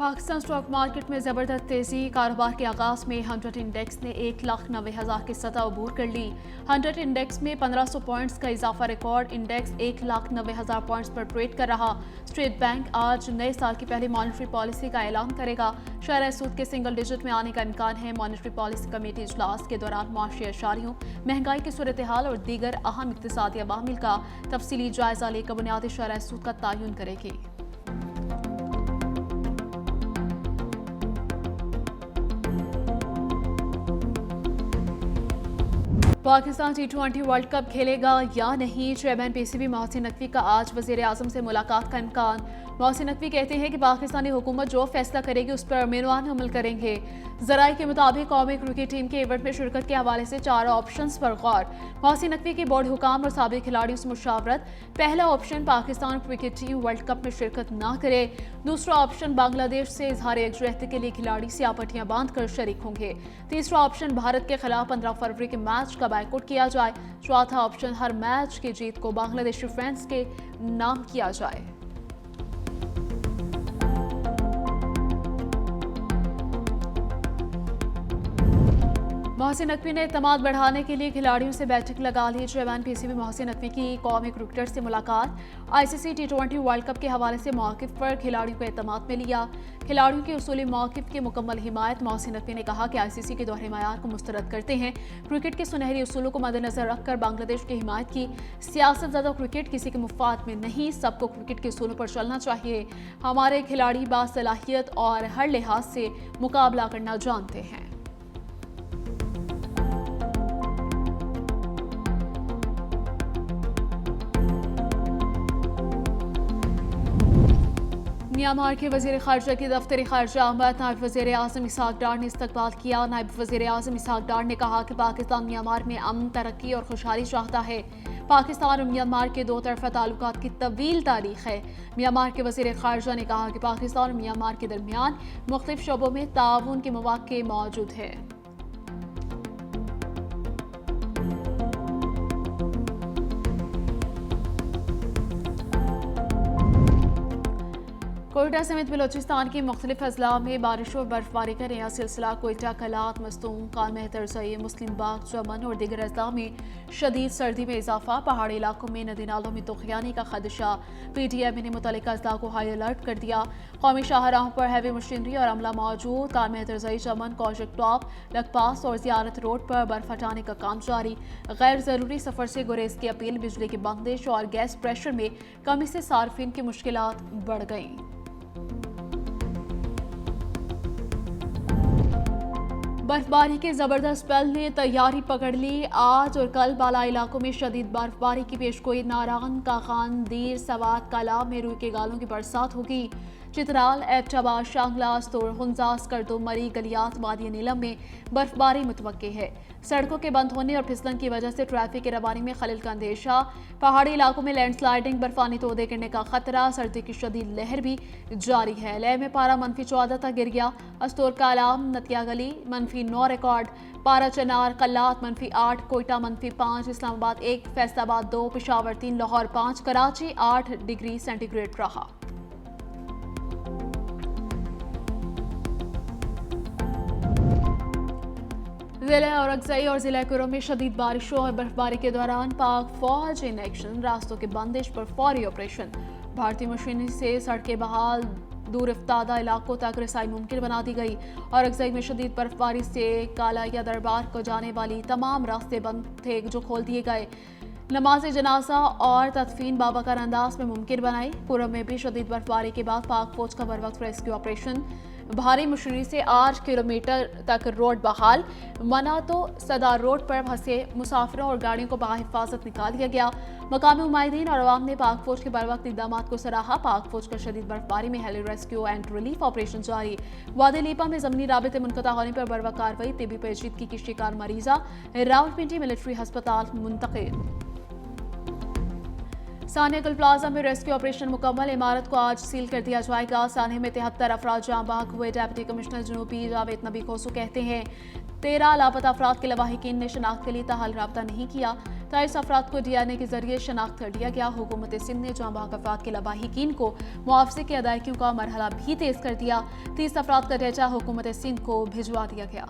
Pakistan stock market में जबरदस्त तेजी। कारोबार के आगाज में 100 इंडेक्स ने 1,90,000 की सतह अबूर कर ली। 100 इंडेक्स में 1500 पॉइंट्स का इजाफा। रिकॉर्ड इंडेक्स 1,90,000 पॉइंट्स पर ट्रेड कर रहा। स्टेट बैंक आज नए साल की पहली मॉनेटरी पॉलिसी का ऐलान करेगा। शरह सूद के सिंगल डिजिट में आने का इम्कान है। मॉनेटरी पॉलिसी कमेटी इजलास के दौरान मुआशी अशारियों, महंगाई की सूरत हाल और दीगर अहम इक्तिसादी अवामिल का तफसीली जायजा लेकर बुनियादी शरह सूद का तयन करेगी। पाकिस्तान T20 वर्ल्ड कप खेलेगा या नहीं, चेयरमैन PCB मोहसिन नकवी का आज वजीर आजम से मुलाकात का इम्कान। मोहसिन नकवी कहते हैं कि पाकिस्तानी हुकूमत जो फैसला करेगी उस पर अमीरान अमल करेंगे। जराये के मुताबिक कौमी क्रिकेट टीम के इवेंट में शिरकत के हवाले से 4 ऑप्शंस पर गौर। मोहसिन नकवी के बोर्ड हुकाम और साबिक खिलाड़ियों से मुशावरत। पहला option Pakistan cricket team world cup में शिरकत न करे। दूसरा ऑप्शन बांग्लादेश से इजहार यकजहती के लिए खिलाड़ी सियापट्टियां बांध कर शरीक होंगे। तीसरा ऑप्शन भारत के खिलाफ 15 फरवरी के मैच का बायकॉट किया जाए। चौथा ऑप्शन हर मैच की जीत को बांग्लादेशी फैंस के नाम किया जाए। मोहसिन नकवी ने एतमाद बढ़ाने के लिए खिलाड़ियों से बैठक लगा ली। चेयरमैन PCB मोहसिन नकवी की कौमी क्रिकेटर से मुलाकात। ICC T20 वर्ल्ड कप के हवाले से मौक़िफ़ पर खिलाड़ियों को एतमाद में लिया। खिलाड़ियों के उसूली मौक़िफ़ की मुकम्मल हिमायत। मोहसिन नकवी ने कहा कि ICC के दोहरे मयार को मुस्तरद करते हैं। क्रिकेट के सुनहरी उसूलों को मद्देनजर रखकर बांग्लादेश की हिमायत की। सियासत ज़दा क्रिकेट किसी के मुफाद में नहीं, सबको क्रिकेट के उसूलों पर चलना चाहिए। हमारे खिलाड़ी बासलाहियत और हर लिहाज से मुकाबला करना जानते हैं। म्यांमार के वज़ीर ख़ारजा की दफ्तर ख़ारजा आमद नायब वज़ीर आज़म इसहाक डार ने इस्तकबाल किया। नायब वज़ीर आज़म इसहाक डार ने कहा कि पाकिस्तान म्यांमार में अमन, तरक्की और खुशहाली चाहता है। पाकिस्तान और म्यांमार के दो तरफ़ा ताल्लुकात की तवील तारीख है। म्यांमार के वज़ीर ख़ारजा ने कहा कि पाकिस्तान और म्यांमार के दरमियान मुख्तलिफ शोबों में ताउन के मौक़े मौजूद है। कोयटा समेत बलोचिस्तान के मुख्तलिफ अजला में बारिश और बर्फबारी का नया सिलसिला। कोयटा, कलात, मस्तूम, कालमह तरसई, मुस्लिम बाग, चमन और दीगर अजला में शदीद सर्दी में इजाफा। पहाड़ी इलाकों में नदी नालों में तुग़यानी का खदशा। PTM ने मुतल्लिका अजला को हाई अलर्ट कर दिया। कौमी शाहराहों पर हैवी मशीनरी और अमला मौजूद। कालमह तरसई, चमन, कौशक टॉप, लखपास और ज़ियारत रोड पर बर्फ हटाने का काम जारी। गैर ज़रूरी सफ़र से गुरेज की अपील। बिजली की बंदिश और गैस प्रेशर में कमी से सार्फिन की मुश्किलात बढ़ गईं। बर्फबारी के जबरदस्त स्पेल ने तैयारी पकड़ ली। आज और कल बाला इलाकों में शदीद बर्फबारी की पेशगोई। नारायण, काखान, दीर, सवात, कालाब में रुई के गालों की बरसात होगी। चित्राल, एबटाबाद, शांगला, अस्तूर, हुंजास, करदो, मरी, गलियात, वादी नीलम में बर्फबारी मुतवक्के है। सड़कों के बंद होने और फिसलन की वजह से ट्रैफिक की रवानी में खलल का अंदेशा। पहाड़ी इलाकों में लैंडस्लाइडिंग, बर्फानी तोदे गिरने का खतरा। सर्दी की शदीद लहर भी जारी है। लेह में पारा -14 तक गिर गया। अस्तूर, कालाम, नतिया गली -9 रिकॉर्ड। पारा, चनार, कल्लात -8, कोयटा -5, इस्लामाबाद 1, फैसलाबाद 2, पेशावर 3, लाहौर 5, कराची 8 डिग्री सेंटीग्रेड रहा। ज़िला औरंगज़ई और ज़िला कुरम में शदीद बारिशों और बर्फबारी के दौरान पाक फौज इन एक्शन। रास्तों की बंदिश पर फौरी ऑपरेशन। भारतीय मशीनरी से सड़कें बहाल। दूर इफ्तादा इलाकों तक रसाई मुमकिन बना दी गई। औरंगज़ई में शदीद बर्फबारी से काला या दरबार को जाने वाली तमाम रास्ते बंद थे जो खोल दिए गए। नमाज जनाजा और तदफीन बाबाकार अंदाज में मुमकिन बनाई। कुरम में भी शदीद बर्फबारी के बाद पाक फौज का बरवक्त रेस्क्यू ऑपरेशन। भारी मशीनरी से 8 किलोमीटर तक रोड बहाल। मना तो सदार रोड पर फंसे मुसाफिरों और गाड़ियों को बाहिफाजत निकाल दिया गया। मकामी उमायदीन और अवाम ने पाक फौज के बरवक्त इक़दाम को सराहा। पाक फौज का शदीद बर्फबारी में heli rescue and relief operation जारी। वादी लीपा में ज़मीनी राबिते मुनक़ता होने पर बरवक्त कार्रवाई। तिबी पेचीदगी की शिकार मरीजा रावलपिंडी मिलिट्री अस्पताल मुंतकिल। सानिया कुल प्लाजा में रेस्क्यू ऑपरेशन मुकम्मल। इमारत को आज सील कर दिया जाएगा। सानिया में 73 अफराद जाँ बहक हुए। डेप्यूटी कमिश्नर जनूबी जावेद नबी खोसू कहते हैं 13 लापता अफराद के लवाहिकीन ने शनाख्त के लिए ताहाल रब्ता नहीं किया। 23 अफराद को DNA के जरिए शनाख्त कर लिया गया। हुकूमत सिंध ने जाँ बहक अफराद के लवाहिकीन को मुआवजे की अदायगियों का मरहला भी तेज कर दिया। 30 अफराद का डेटा हुकूमत सिंध को भिजवा दिया गया।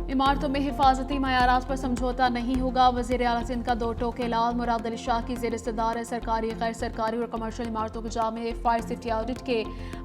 इमारतों में हिफाजती मयारात पर समझौता नहीं होगा। वज़ीर आला सिंध का दो टोके ऐलान। मुराद अली शाह की ज़ेर इस्तदार सरकारी, गैर सरकारी और कमर्शियल इमारतों के जामे फायर सेफ्टी ऑडिट के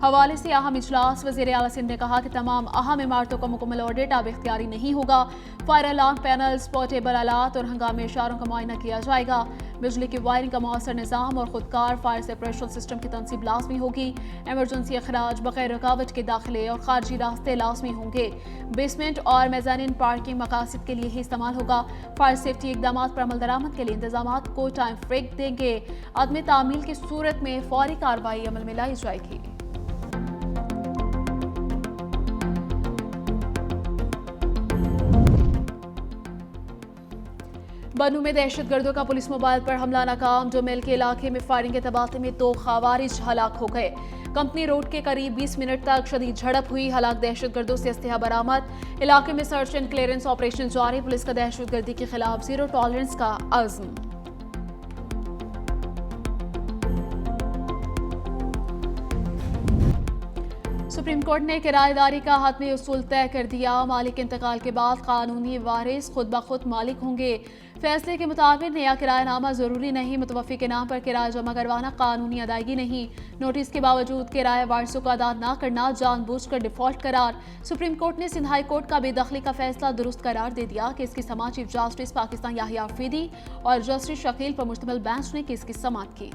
हवाले से अहम इजलास। वज़ीर आला सिंध ने कहा कि तमाम अहम इमारतों का मुकम्मल ऑडिट अब इख्तियारी नहीं होगा। फायर अलार्म पैनल्स, पोर्टेबल आलात और हंगामी इशारों का मुआयना किया जाएगा। बिजली की वायरिंग का मौसर निज़ाम और खुदकार फायर सेपरेशन सिस्टम की तनसीब लाजमी होगी। एमरजेंसी अखराज बगैर रुकावट के दाखिले और खारजी रास्ते लाजमी होंगे। बेसमेंट और मेजानिन पार्किंग मकासद के लिए ही इस्तेमाल होगा। फायर सेफ्टी इकदाम पर अमल दरामद के लिए इंतजाम को टाइम फ्रेम देंगे। अदम तामील की सूरत में फौरी कार्रवाई अमल में लाई जाएगी। बनू में दहशतगर्दों का पुलिस मोबाइल पर हमला नाकाम। जो मिल के इलाके में फायरिंग के तबादले में 2 खवारिज हलाक हो गए। कंपनी रोड के करीब 20 मिनट तक शदीद झड़प हुई। हलाक दहशतगर्दों से अस्लहा बरामद। इलाके में सर्च एंड क्लियरेंस ऑपरेशन जारी। पुलिस का दहशतगर्दी के खिलाफ जीरो टॉलरेंस का अज़्म। सुप्रीम कोर्ट ने किराएदारी का हतमी उसूल तय कर दिया। मालिक इंतकाल के बाद कानूनी वारिस खुद ब खुद मालिक होंगे। फैसले के मुताबिक नया किरायानामा जरूरी नहीं। मुतवफ़ी के नाम पर किराया जमा करवाना कानूनी अदायगी नहीं। नोटिस के बावजूद किराया वारिसों को अदा न करना जानबूझकर डिफॉल्ट करार। सुप्रीम कोर्ट ने सिंध हाई कोर्ट का बेदखली का फैसला दुरुस्त करार दे दिया। केस की समाअत चीफ जस्टिस पाकिस्तान याहिया आफरीदी और जस्टिस शकील पर मुश्तमिल बेंच ने केस की समाअत की।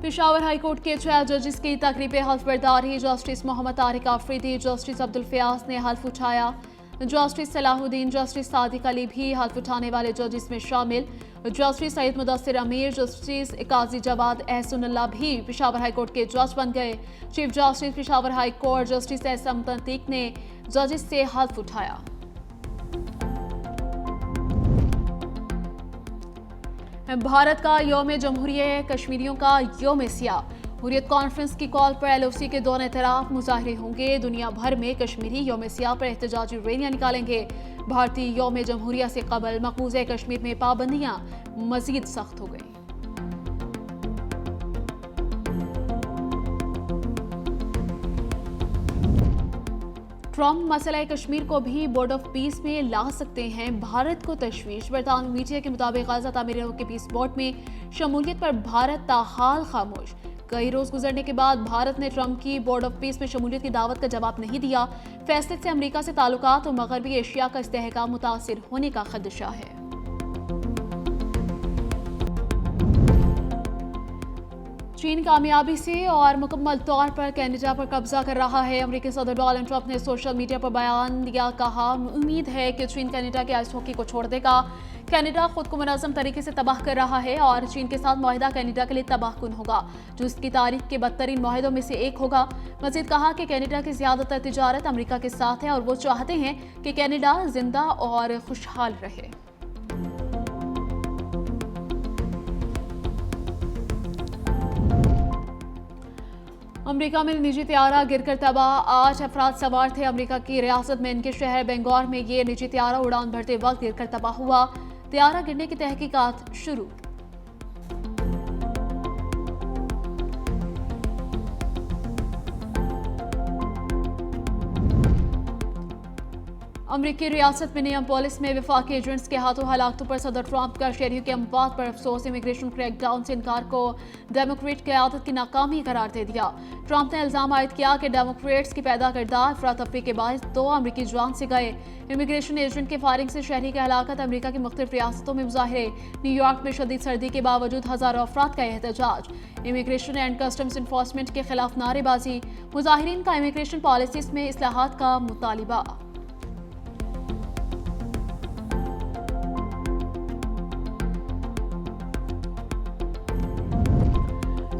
पेशावर हाई कोर्ट के 6 जजेस की तकरीब हल्फ बर्दारी। जस्टिस मोहम्मद तारिक आफरीदी, जस्टिस अब्दुल फयाज ने हल्फ उठाया। जस्टिस सलाहुद्दीन, जस्टिस सादिक अली भी हल्फ उठाने वाले जजेस में शामिल। जस्टिस सईद मुदस्सिर अमीर, जस्टिस काजी जवाद एहसनुल्लाह भी पेशावर हाई कोर्ट के जज बन गए। Chief justice Peshawar high court justice Ehsan तंतीक ने जजेस से हल्फ उठाया। भारत का यौम जमहूरिया, कश्मीरियों का यौम सियाह। हुर्रियत कॉन्फ्रेंस की कॉल पर LOC के दोनों तरफ मुजाहरे होंगे। दुनिया भर में कश्मीरी यौम सियाह पर एहतजाजी रैलियां निकालेंगे। भारतीय यौम जमहूरिया से कबल मकबूजा कश्मीर में पाबंदियां मजीद सख्त हो गई। ट्रंप मसला कश्मीर को भी बोर्ड ऑफ पीस में ला सकते हैं। भारत को तशवीश। बरतानवी मीडिया के मुताबिक गाज़ा तामीरों के पीस बोर्ड में शमूलियत पर भारत ताहाल खामोश। कई रोज गुजरने के बाद भारत ने ट्रंप की बोर्ड ऑफ पीस में शमूलियत की दावत का जवाब नहीं दिया। फैसले से अमेरिका से ताल्लुकात और मगरबी एशिया का इस्तेहकाम मुतासिर होने का खदशा है। चीन कामयाबी से और मुकम्मल तौर पर कनाडा पर कब्जा कर रहा है। अमेरिकी सदर डोनाल्ड ट्रंप ने सोशल मीडिया पर बयान दिया। कहा, उम्मीद है कि चीन कनाडा के आइस हॉकी को छोड़ देगा। कनाडा खुद को मुनज़्ज़म तरीके से तबाह कर रहा है और चीन के साथ मुआहिदा कनाडा के लिए तबाहकुन होगा, जो इसकी तारीख के बदतरीन मुआहिदों में से एक होगा। मज़ीद कहा कि कनाडा की ज़्यादातर तिजारत अमेरिका के साथ है और वो चाहते हैं कि कनाडा जिंदा और खुशहाल रहे। अमेरिका में निजी त्यारा गिरकर तबाह। 8 अफराद सवार थे। अमेरिका की रियासत में इनके शहर बेंगौर में ये निजी त्यारा उड़ान भरते वक्त गिरकर तबाह हुआ। त्यारा गिरने की तहकीकात शुरू। अमरीकी रियासत मिनियापोलिस में वफाकी एजेंट्स के हाथों हलाकतों पर सदर ट्रंप का शहरियों के अमवात पर अफसोस। इमिग्रेशन क्रैकडाउन से इनकार को डेमोक्रेट क़यादत की नाकामी करार दे दिया। ट्रंप ने इल्ज़ाम आयद किया कि डेमोक्रेट्स की पैदा करदा अफरा तफरी के बायस 2 अमरीकी जान से गए। इमिग्रेशन एजेंट के फायरिंग से शहरी की हलाकत। अमरीका की मुख्तलिफ रियासतों में मुजाहरे। न्यूयॉर्क में शदीद सर्दी के बावजूद हज़ारों अफराद का एहतजाज। इमिग्रेशन एंड कस्टम्स इन्फोर्समेंट के खिलाफ नारेबाजी। मुजाहिरीन का इमिग्रेशन पॉलिसीज में इस्लाहात का मुतालिबा।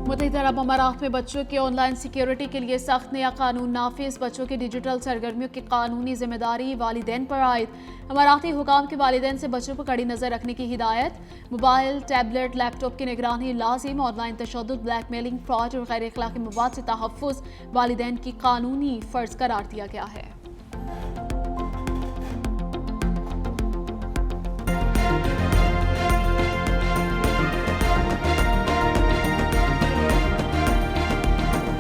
मुत्तहिदा अरब अमारात में बच्चों के ऑनलाइन सिक्योरिटी के लिए सख्त नया कानून नाफिज। बच्चों की डिजिटल सरगर्मियों की कानूनी जिम्मेदारी वालिदैन पर आयद। अमाराती हुकाम के वालिदैन से बच्चों पर कड़ी नजर रखने की हिदायत। मोबाइल, टैबलेट, लैपटॉप की निगरानी लाजिम। ऑनलाइन तशद्दुद, ब्लैकमेलिंग, फ्रॉड और गैर अखलाकी मवाद से तहफ़्फ़ुज़ वालिदैन की कानूनी फर्ज करार दिया गया है।